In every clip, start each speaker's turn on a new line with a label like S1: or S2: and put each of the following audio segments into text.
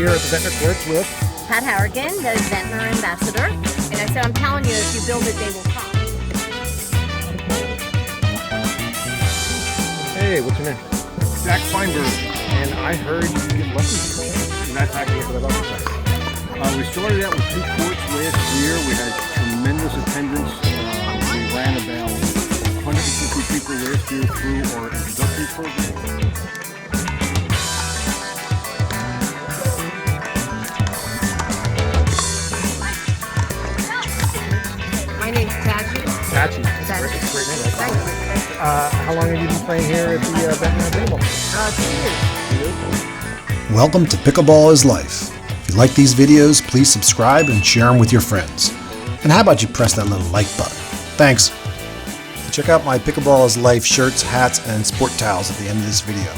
S1: here at the Ventnor Courts with
S2: Pat Harrigan, the Ventnor ambassador. And I said, I'm telling you, if you build it, they will come.
S1: Hey, what's your name?
S3: Jack Feinberg.
S1: And I heard you give lessons here.
S3: And that's actually
S1: What about this?
S3: we started out with 2 courts last year. We had tremendous attendance. We ran about 150 people last year through our introductory program.
S2: My name's Patsy.
S1: Patsy.
S2: Patsy.
S1: Great name.
S2: Thank you.
S1: How long have you been playing here at the Ventnor Pickleball?
S2: 2 years.
S4: Welcome to Pickleball is Life. If you like these videos, please subscribe and share them with your friends. And how about you press that little like button? Thanks. Check out my Pickleball is Life shirts, hats, and sport towels at the end of this video.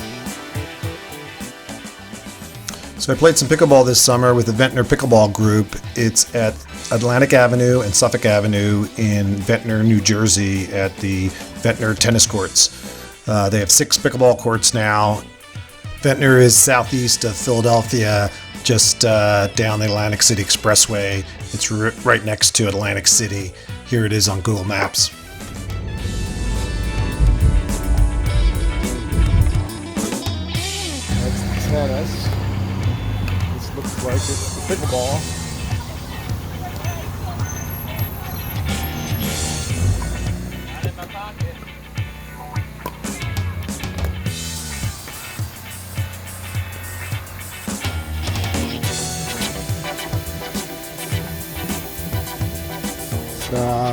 S4: So I played some pickleball this summer with the Ventnor Pickleball group. It's at Atlantic Avenue and Suffolk Avenue in Ventnor, New Jersey at the Ventnor tennis courts. They have 6 pickleball courts now. Ventnor is southeast of Philadelphia, just down the Atlantic City Expressway. It's right next to Atlantic City. Here it is on Google Maps.
S1: That's tennis. This looks like it's the pickleball.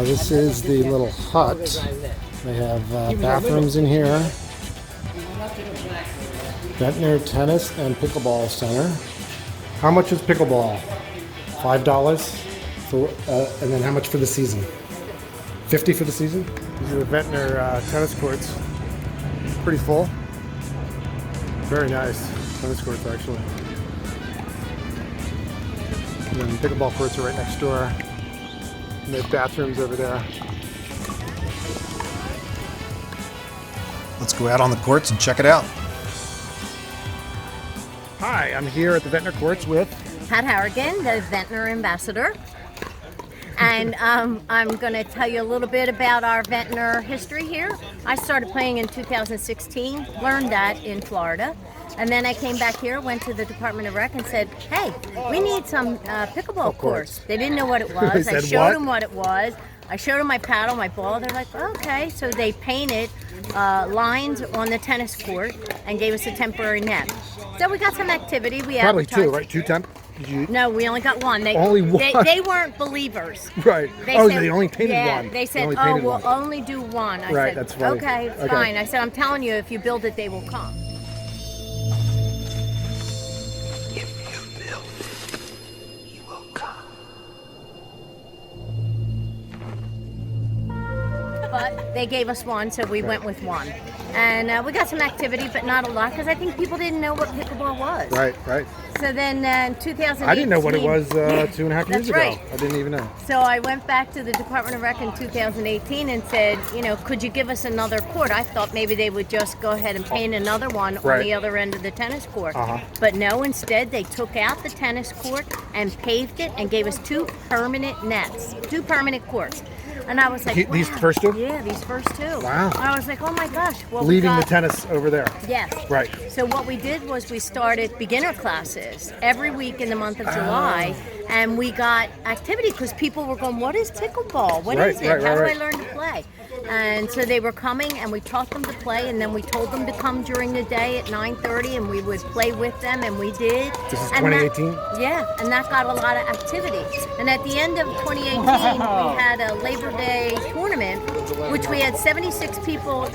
S1: This is the little hut. They have bathrooms in here. Ventnor Tennis and Pickleball Center. How much is pickleball? $5. So, and then how much for the season? $50 for the season? These are the Ventnor tennis courts. Pretty full. Very nice tennis courts, actually. And then pickleball courts are right next door. And there's bathrooms over there.
S4: Let's go out on the courts and check it out.
S1: Hi, I'm here at the Ventnor Courts with
S2: Pat Harrigan, the Ventnor ambassador. And I'm going to tell you a little bit about our Ventnor history here. I started playing in 2016, learned that in Florida. And then I came back here, went to the Department of Rec and said, hey, we need some pickleball courts. They didn't know what it was. I showed them what it was. I showed them my paddle, my ball. They're like, okay. So they painted lines on the tennis court and gave us a temporary net. So we got some activity. We
S1: probably
S2: advertised.
S1: 2, right? 2 temp?
S2: No, we only got 1.
S1: Only 1?
S2: They weren't believers.
S1: Right.
S2: They
S1: only painted 1.
S2: They said, we'll only do 1. I
S1: Right,
S2: said,
S1: that's funny.
S2: okay, it's fine. I said, I'm telling you, if you build it, they will come.
S5: If you build it, he will come.
S2: But they gave us 1, so we went with 1. And we got some activity, but not a lot, because I think people didn't know what pickleball was.
S1: Right.
S2: So then in 2018...
S1: I didn't know what it was 2.5 years ago.
S2: Right.
S1: I didn't even know.
S2: So I went back to the Department of Rec in 2018 and said, could you give us another court? I thought maybe they would just go ahead and paint another one on the other end of the tennis court. But no, instead they took out the tennis court and paved it and gave us 2 permanent nets, 2 permanent courts. And I was like, wow.
S1: These first 2?
S2: Yeah, these first 2.
S1: Wow.
S2: And I was like, oh my gosh. Well,
S1: leaving the tennis over there.
S2: Yes.
S1: Right.
S2: So what we did was we started beginner classes every week in the month of July, and we got activity because people were going, what is pickleball? What is it? How do I learn to play? And so they were coming, and we taught them to play, and then we told them to come during the day at 9:30, and we would play with them, and we did.
S1: This is
S2: and
S1: 2018?
S2: And that got a lot of activity. And at the end of 2018, we had a Labor Day tournament, which we had 76 people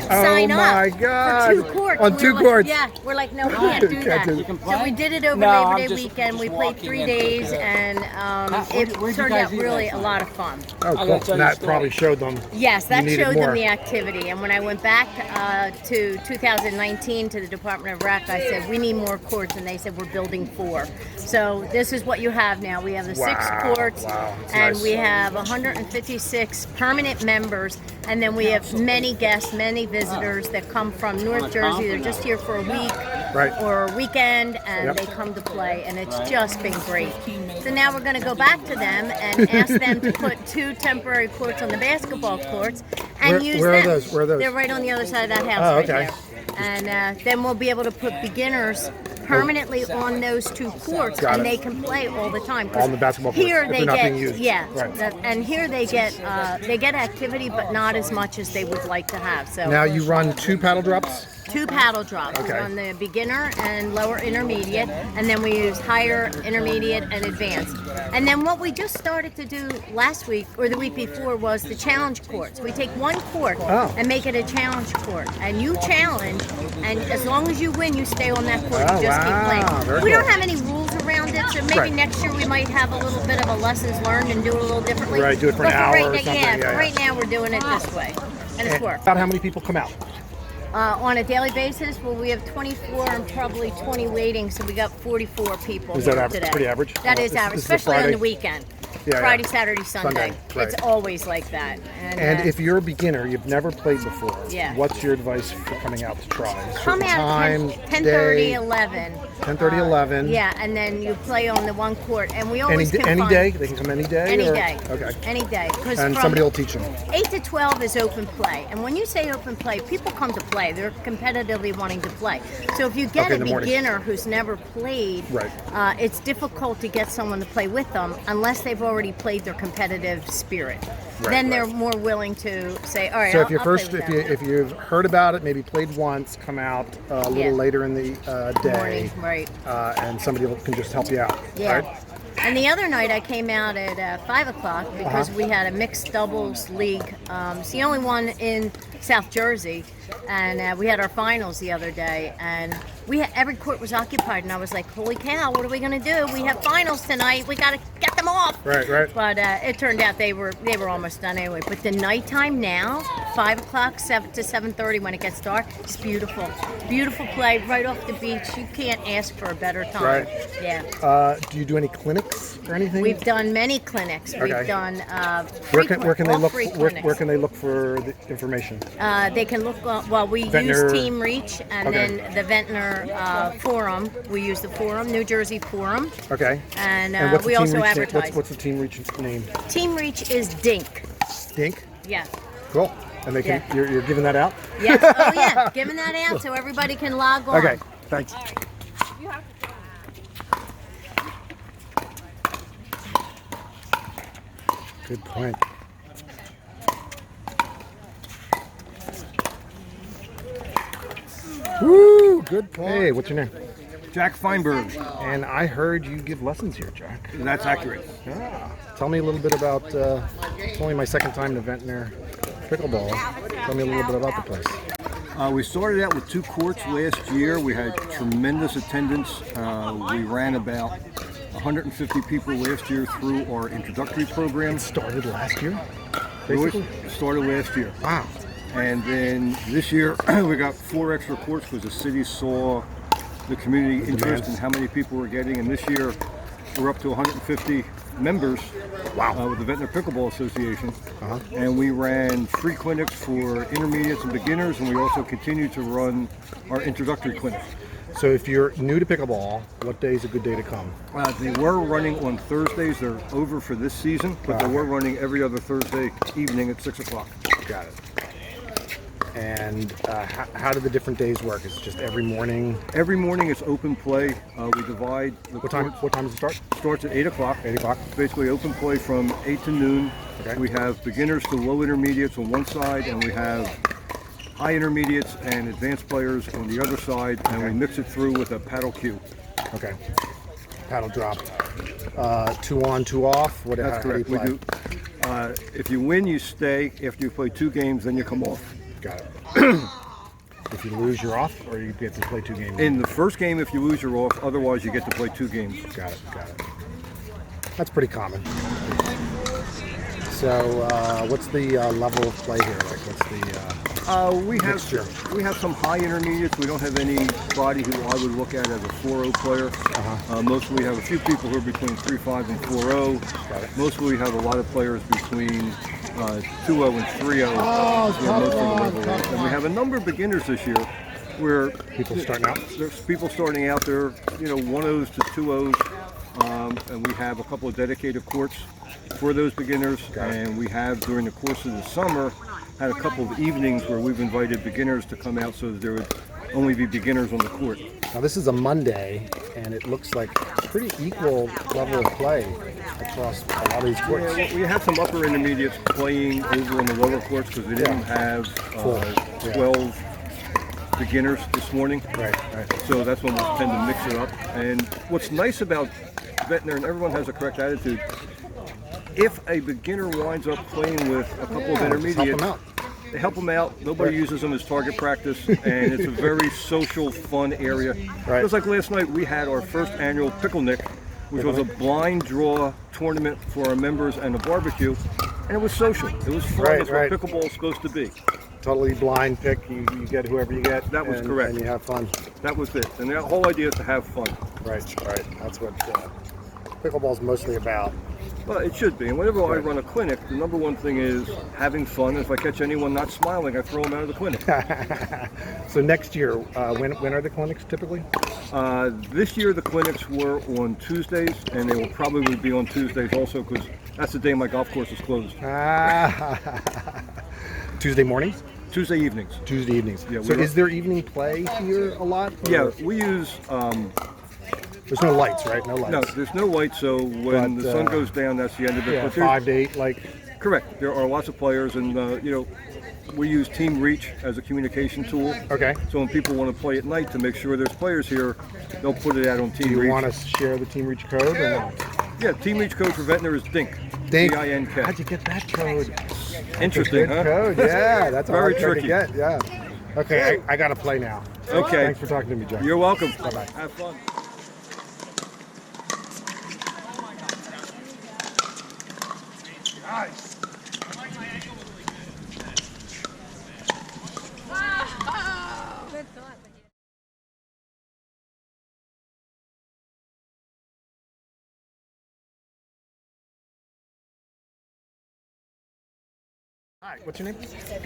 S2: sign up for 2 courts.
S1: On 2 courts?
S2: Yeah, we're like, no, we can't do that. So we did it over Labor Day weekend. We played 3 days, and it turned out really a lot of fun.
S1: Oh, cool. And that probably showed them.
S2: Yes, that showed them the activity. And when I went back to 2019 to the Department of Rec, I said, we need more courts. And they said, we're building 4. So this is what you have now. We have the 6 courts, and we have 156 permanent members. And then we have many guests, many visitors that come from North Jersey. They're just here for a week.
S1: Right.
S2: or weekend, and
S1: Yep.
S2: they come to play, and it's just been great. So now we're going to go back to them and ask them to put 2 temporary courts on the basketball courts and
S1: Where-
S2: use
S1: where are
S2: them.
S1: those? Where are those?
S2: They're right on the other side of that house
S1: Oh,
S2: right
S1: okay.
S2: there. And then we'll be able to put beginners permanently on those 2 courts,
S1: Got
S2: and
S1: it.
S2: they can play all the time. 'Cause
S1: On the basketball courts,
S2: here
S1: if
S2: they
S1: they're not
S2: get
S1: being used.
S2: yeah,
S1: Right.
S2: and here they get activity, but not as much as they would like to have. So
S1: Now you run 2 paddle drops.
S2: 2 paddle drops
S1: Okay.
S2: on the beginner and lower intermediate, and then we use higher intermediate and advanced. And then what we just started to do last week or the week before was the challenge courts. We take 1 court
S1: Oh.
S2: and make it a challenge court, and you challenge, and as long as you win, you stay on that court.
S1: Oh,
S2: You just
S1: wow.
S2: keep playing.
S1: Very
S2: We don't
S1: cool.
S2: have any rules around it, so maybe
S1: Right.
S2: next year we might have a little bit of a lessons learned and do it a little differently.
S1: Right, do it for
S2: But
S1: an hour
S2: right
S1: or
S2: now,
S1: something,
S2: Yeah,
S1: yeah,
S2: but
S1: yeah.
S2: right now we're doing it this way, and it's worked.
S1: About how many people come out?
S2: On a daily basis, well, we have 24 and probably 20 waiting, so we got 44 people
S1: Is that
S2: here
S1: average?
S2: today.
S1: Pretty average?
S2: That is
S1: This-
S2: average,
S1: this is a
S2: especially on
S1: Friday?
S2: the weekend.
S1: Yeah,
S2: Friday,
S1: yeah.
S2: Saturday, Sunday.
S1: right.
S2: It's always like that.
S1: And if you're a beginner, you've never played before,
S2: Yeah.
S1: what's your advice for coming out to try?
S2: come
S1: Certain
S2: out
S1: time,
S2: 10:30,
S1: day,
S2: 11.
S1: 10:30, 11.
S2: Yeah, and then you play on the 1 court, and we always can
S1: Any
S2: find-
S1: day? They can come any day?
S2: Any
S1: or-
S2: day.
S1: Okay.
S2: Any day. 'Cause
S1: And
S2: from
S1: somebody will teach them.
S2: 8 to 12 is open play. And when you say open play, people come to play. They're competitively wanting to play. So if you get
S1: Okay,
S2: a
S1: in the morning.
S2: beginner who's never played,
S1: Right.
S2: it's difficult to get someone to play with them unless they've already played their competitive spirit.
S1: Right,
S2: Then they're
S1: right.
S2: more willing to say, all right,
S1: So
S2: I'll,
S1: if you're
S2: I'll play
S1: first,
S2: with
S1: if
S2: them.
S1: you've heard about it, maybe played once, come out a little
S2: Yeah.
S1: later in the day,
S2: Morning, right.
S1: And somebody can just help you out.
S2: Yeah.
S1: Right?
S2: And the other night I came out at 5 o'clock because
S1: Uh-huh.
S2: we had a mixed doubles league. It's the only one in South Jersey. And we had our finals the other day. And every court was occupied. And I was like, holy cow, what are we going to do? We have finals tonight. We got to get them off.
S1: Right, right.
S2: But it turned out they were almost done anyway. But the nighttime now, 5 o'clock, 7 to 7:30 when it gets dark, it's beautiful. Beautiful play right off the beach. You can't ask for a better time.
S1: Right.
S2: Yeah.
S1: Do you do any clinics or anything?
S2: We've done many clinics.
S1: Okay.
S2: We've done
S1: where can they
S2: all
S1: look?
S2: free
S1: Where
S2: clinics.
S1: can they look for the information?
S2: They can look. Well, we
S1: Ventnor-
S2: use Team Reach, and
S1: Okay.
S2: then the Ventnor Forum. We use the Forum, New Jersey Forum,
S1: Okay.
S2: and
S1: what's the
S2: we
S1: Team
S2: also
S1: Reach name?
S2: advertise.
S1: What's the Team Reach name?
S2: Team Reach is Dink.
S1: Dink.
S2: Yeah.
S1: Cool. And they can.
S2: Yeah.
S1: You're giving that out.
S2: Yes. Oh yeah. Giving that out so everybody can log on.
S1: Okay. Thanks. Good point. Woo! Good point. Hey, what's your name?
S3: Jack Feinberg.
S1: And I heard you give lessons here, Jack.
S3: That's accurate.
S1: Yeah. Tell me a little bit about. It's only my second time to Ventnor Pickleball. Tell me a little bit about the place.
S3: We started out with 2 courts last year. We had tremendous attendance. We ran about 150 people last year through our introductory program.
S1: Started last year.
S3: It
S1: Basically.
S3: started last year.
S1: Wow.
S3: And then this year we got 4 extra courts because the city saw the community interest in how many people we're getting. And this year we're up to 150 members.
S1: Wow.
S3: With the Ventnor Pickleball Association.
S1: Uh-huh.
S3: And we ran free clinics for intermediates and beginners, and we also continue to run our introductory clinic.
S1: So if you're new to pickleball, what day is a good day to come?
S3: They were running on Thursdays. They're over for this season, but they were running every other Thursday evening at 6 o'clock.
S1: Got it. And how do the different days work? Is it just every morning?
S3: Every morning it's open play. We divide the
S1: What time?
S3: courts.
S1: What time does it start?
S3: Starts at 8 o'clock.
S1: 8 o'clock.
S3: Basically open play from 8 to noon.
S1: Okay.
S3: We have beginners to low intermediates on one side, and we have high intermediates and advanced players on the other side, and we mix it through with a paddle cue.
S1: Okay. Paddle drop. 2 on, 2 off. What?
S3: That's
S1: how do you
S3: correct. We
S1: play?
S3: do. If you win, you stay. After you play 2 games, then you come off.
S1: Got it. If you lose, you're off, or you get to play 2 games.
S3: In the first game, if you lose, you're off. Otherwise, you get to play 2 games.
S1: Got it. Got it. That's pretty common. So, what's the level of play here? Like, what's the
S3: We have
S1: mixture?
S3: we have some high intermediates. We don't have anybody who I would look at as a 4-0 player. Mostly we have a few people who are between 3-5 and 4-0.
S1: Got it.
S3: Mostly we have a lot of players between 2-0 and 3-0.
S1: Oh,
S3: Yeah, most of the level is. And we have a number of beginners this year. where
S1: People starting out.
S3: there's people starting out there, 1-0s to 2-0s, and we have a couple of dedicated courts for those beginners. And we have, during the course of the summer, had a couple of evenings where we've invited beginners to come out so that there would only be beginners on the court.
S1: Now this is a Monday, and it looks like pretty equal level of play across a lot of these courts.
S3: Yeah, we had some upper intermediates playing over on the lower courts because we didn't have 12 beginners this morning.
S1: Right.
S3: So that's when we tend to mix it up. And what's nice about Ventnor, and everyone has the correct attitude, if a beginner winds up playing with a couple of intermediates,
S1: help them out.
S3: they help them out. Nobody uses them as target practice, and it's a very social, fun area.
S1: Right.
S3: Just like last night, we had our first annual Pickle Nick, which was a blind draw tournament for our members and a barbecue, and it was social. It was fun.
S1: Right,
S3: That's
S1: right.
S3: what pickleball is supposed to be.
S1: Totally blind pick. You get whoever you get.
S3: That was correct.
S1: And you have fun.
S3: That was it. And the whole idea is to have fun.
S1: Right. That's what pickleball's mostly about.
S3: Well, it should be. And whenever I run a clinic, the number one thing is having fun. If I catch anyone not smiling, I throw them out of the clinic.
S1: So next year, when are the clinics typically?
S3: This year the clinics were on Tuesdays, and they will probably be on Tuesdays also because that's the day my golf course is closed.
S1: Tuesday mornings?
S3: Tuesday evenings.
S1: Tuesday evenings.
S3: Yeah,
S1: So
S3: we
S1: is there evening play here a lot? Or
S3: Yeah, we use,
S1: There's no lights, right? No lights.
S3: no, there's no light, so when
S1: But,
S3: the sun goes down, that's the end of it.
S1: Yeah,
S3: But there's-
S1: 5 to 8, like.
S3: Correct. There are lots of players, and we use Team Reach as a communication tool.
S1: Okay.
S3: So when people want to play at night to make sure there's players here, they'll put it out on Team
S1: Do you
S3: Reach.
S1: want to share the Team Reach code or not?
S3: Yeah, Team Reach code for Ventnor is DINK.
S1: Dink.
S3: D-I-N-K.
S1: How'd you get that code?
S3: Interesting,
S1: Good
S3: huh?
S1: code, yeah. That's a
S3: Very
S1: hard code
S3: tricky.
S1: to get, yeah. Okay, I got to play now.
S3: Okay.
S1: Thanks for talking to me, Jack.
S3: You're welcome.
S1: Bye-bye.
S3: Have fun.
S1: Hi, what's your name?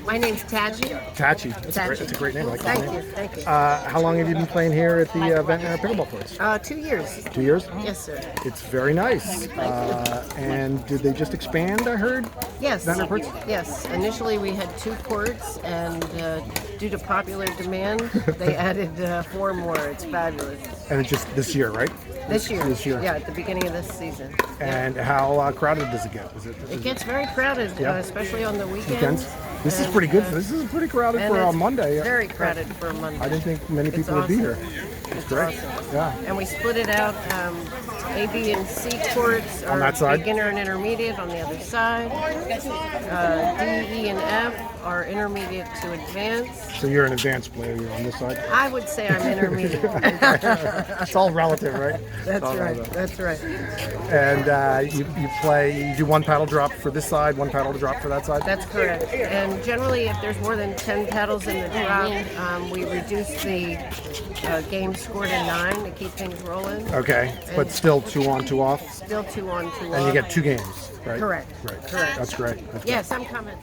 S2: My name's Tachi.
S1: Tachi. That's
S2: Tachi.
S1: a great name. I like that
S2: Thank
S1: name.
S2: you, thank you.
S1: How long have you been playing here at the Ventnor Pickleball course?
S2: 2 years.
S1: 2 years?
S2: Yes, sir.
S1: It's very nice. And did they just expand, I heard?
S2: Yes.
S1: Ventnor courts?
S2: Yes. Initially, we had 2 courts, and due to popular demand, they added 4 more. It's fabulous.
S1: And it's just this year, right?
S2: This year.
S1: This year.
S2: Yeah, at the beginning of this season.
S1: And how crowded does it get?
S2: It gets very crowded,
S1: Yeah.
S2: Especially on the weekends.
S1: Weekends? This is
S2: And,
S1: pretty good. This is pretty crowded
S2: and
S1: for a
S2: it's
S1: Monday.
S2: Very crowded for a Monday.
S1: I didn't think many
S2: It's
S1: people would be
S2: awesome.
S1: here.
S2: It's
S1: great.
S2: awesome.
S1: Yeah.
S2: And we split it out. A, B, and C courts
S1: On
S2: are
S1: that side?
S2: beginner and intermediate on the other side. D, E, and F are intermediate to advanced.
S1: So you're an advanced player. You're on this side.
S2: I would say I'm intermediate.
S1: It's all relative, right?
S2: That's
S1: all
S2: right.
S1: relative.
S2: That's right.
S1: And you do one paddle drop for this side, one paddle drop for that side?
S2: That's correct. And generally, if there's more than 10 paddles in the drop, we reduce the game score to 9 to keep things rolling.
S1: Okay, but still 2 on, 2 off?
S2: Still 2 on, 2 off.
S1: And you get 2 games, right?
S2: Correct.
S1: Right.
S2: Correct.
S1: That's great. That's great.
S2: Yes, I'm coming.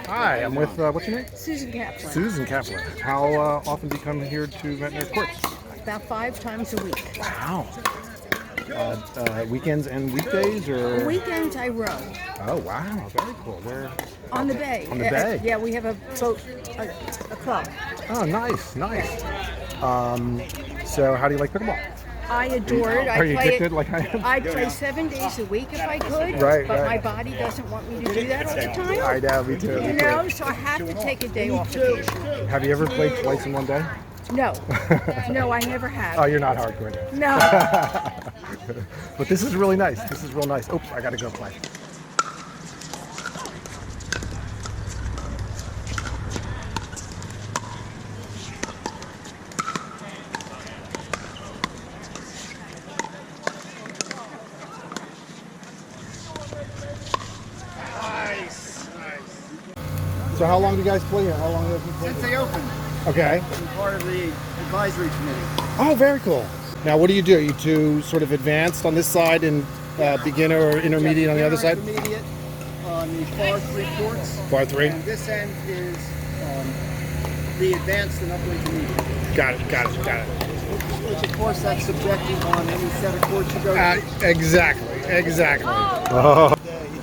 S1: Hi, I'm with, what's your name?
S6: Susan Kaplan.
S1: Susan Kaplan. How often do you come here to Ventnor Courts?
S6: About 5 times a week.
S1: Wow. Weekends and weekdays, or?
S6: Weekends I row
S1: Oh, wow. Very cool. Where?
S6: on the bay.
S1: On the bay?
S6: Yeah, we have a boat, a club.
S1: Oh, nice, nice. So how do you like pickleball?
S6: I adore it.
S1: Are you addicted like I am?
S6: I'd play 7 days a week if I could.
S1: Right,
S6: but
S1: right.
S6: my body doesn't want me to do that all the time.
S1: I know, me too.
S6: You know, so I have to take a day off occasionally.
S1: Have you ever played twice in one day?
S6: No, no, I never have.
S1: Oh, you're not hardcore then.
S6: No.
S1: But this is really nice. This is real nice. Oops, I gotta go play. So how long do you guys play here? How long have you played?
S7: Since they opened,
S1: Okay.
S7: I'm part of the advisory committee.
S1: Oh, very cool. Now, what do? You do sort of advanced on this side and beginner or intermediate on the other side?
S7: Intermediate on the far 3 courts.
S1: Far 3?
S7: And this end is the advanced and upper intermediate.
S1: Got it.
S7: Which of course that's subjective on any set of courts you go to.
S1: Exactly.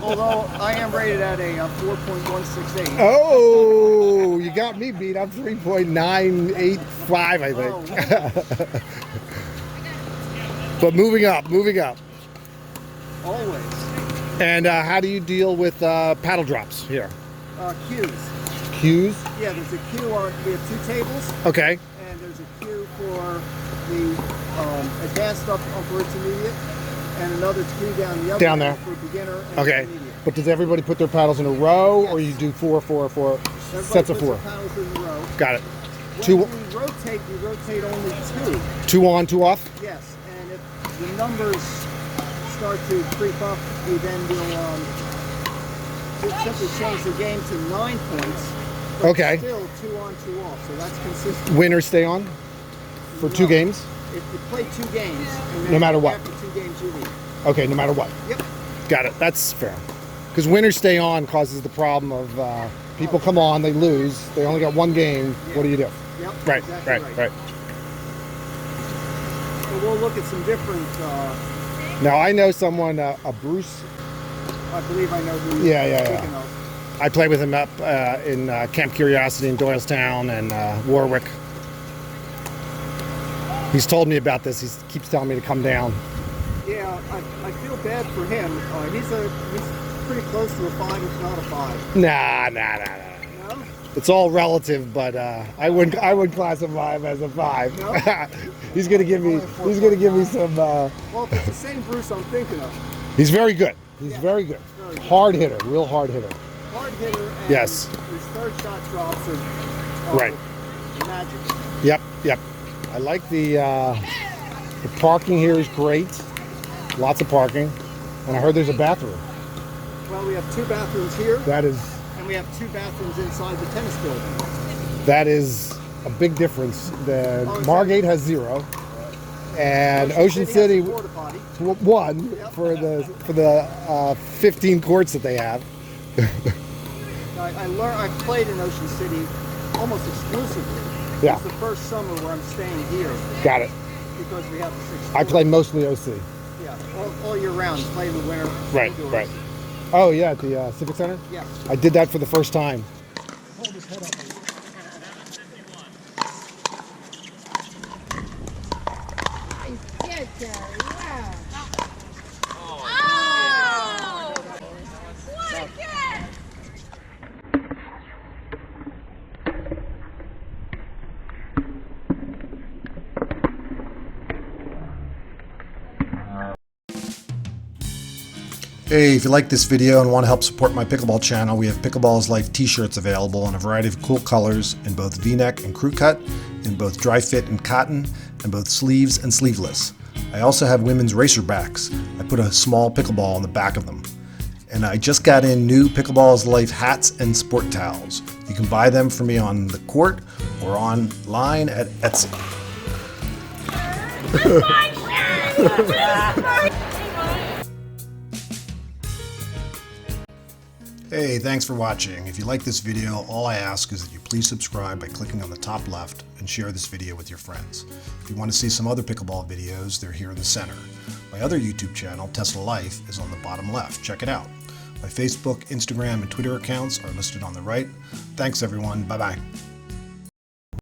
S7: Although I am rated at a 4.168.
S1: Oh, you got me beat. I'm 3.985, I think. But moving up.
S7: Always.
S1: And how do you deal with paddle drops here?
S7: Cues.
S1: Cues?
S7: Yeah, there's a cue on, we have 2 tables.
S1: Okay.
S7: And there's a cue for the advanced upper intermediate and another cue down the other
S1: Down there.
S7: for beginner and
S1: Okay.
S7: intermediate.
S1: But does everybody put their paddles in a row, or you do 4
S7: Everybody
S1: sets of
S7: puts
S1: 4?
S7: their paddles in a row.
S1: Got it.
S7: When
S1: Two
S7: you rotate only 2.
S1: 2 on, 2 off?
S7: Yes, and if the numbers start to creep up, we then will simply change the game to 9 points. But
S1: Okay.
S7: Still 2 on, 2 off, so that's consistent.
S1: Winners stay on for 2 games?
S7: If you play 2 games, and then
S1: No matter what.
S7: after 2 games you leave.
S1: Okay, no matter what.
S7: Yep.
S1: Got it. That's fair. Because winners stay on causes the problem of people come on, they lose, they only got 1 game.
S7: Yeah.
S1: What do you do?
S7: Yep.
S1: Right.
S7: Exactly right. So we'll look at some different.
S1: Now I know someone, Bruce.
S7: I believe I know who
S1: Yeah.
S7: you're speaking of.
S1: I play with him up in Camp Curiosity in Doylestown and Warwick. He's told me about this. He keeps telling me to come down.
S7: Yeah, I feel bad for him. He's pretty close to a 5, if not a 5.
S1: Nah.
S7: No?
S1: It's all relative, but I wouldn't classify him as a 5.
S7: No?
S1: He's gonna give me some.
S7: Well, if it's the same Bruce I'm thinking of.
S1: He's very good. He's very good.
S7: Very good.
S1: Hard hitter, real hard hitter.
S7: Hard hitter and
S1: Yes.
S7: his third shot drops are
S1: Right.
S7: magic.
S1: Yep. I like the parking here is great. Lots of parking, and I heard there's a bathroom.
S7: Well, we have 2 bathrooms here,
S1: That is
S7: and we have 2 bathrooms inside the tennis building.
S1: a big difference. The
S7: Oh, is
S1: Margate has 0, and Ocean City
S7: has a porta potty.
S1: 1 for the 15 courts that they have.
S7: I've played in Ocean City almost exclusively.
S1: Yeah.
S7: It's the first summer where I'm staying here
S1: Got it.
S7: because we have the 6
S1: I play mostly OC.
S7: Yeah, all year round. Play in the winter.
S1: Right.
S7: indoors.
S1: Oh yeah, at the Civic Center.
S7: Yes.
S1: I did that for the first time.
S4: Hey, if you like this video and want to help support my pickleball channel, we have Pickleball's Life t-shirts available in a variety of cool colors in both V-neck and crew cut, in both dry fit and cotton, and both sleeves and sleeveless. I also have women's racer backs. I put a small pickleball on the back of them. And I just got in new Pickleball's Life hats and sport towels. You can buy them for me on the court or online at Etsy. Hey, thanks for watching. If you like this video, all I ask is that you please subscribe by clicking on the top left and share this video with your friends. If you want to see some other pickleball videos, they're here in the center. My other YouTube channel, Tesla Life, is on the bottom left. Check it out. My Facebook, Instagram, and Twitter accounts are listed on the right. Thanks everyone. Bye-bye.